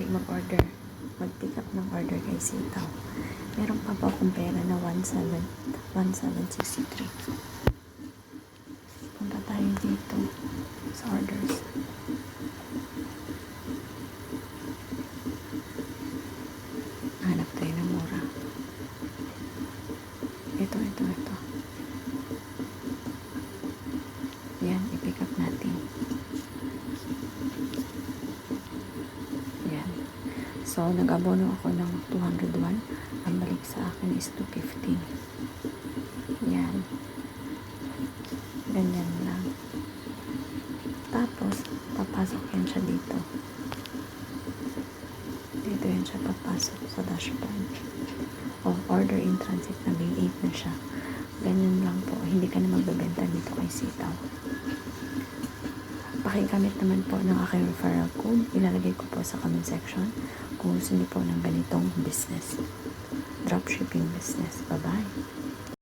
mag-order, mag-pick up ng order kay Sitaw. Meron pa po akong pera na 1,763. Punta tayo dito sa orders. Hanap tayo ng mura. Ito. Yan, i-pick up natin. Yan. So, nag-abono ako ng 201. Ang balik sa akin is 250. Yan. Ganyan lang. Tapos, papasok yan siya dito. Dito yan siya papasok sa dashboard. Order in transit, naging 8 na siya. Ganyan lang po. Hindi ka na magbebenta dito kay Sitaw. Pakigamit naman po ng aking referral code. Ilalagay ko po sa comment section kung gusto niyo po ng ganitong business. Dropshipping business. Bye-bye.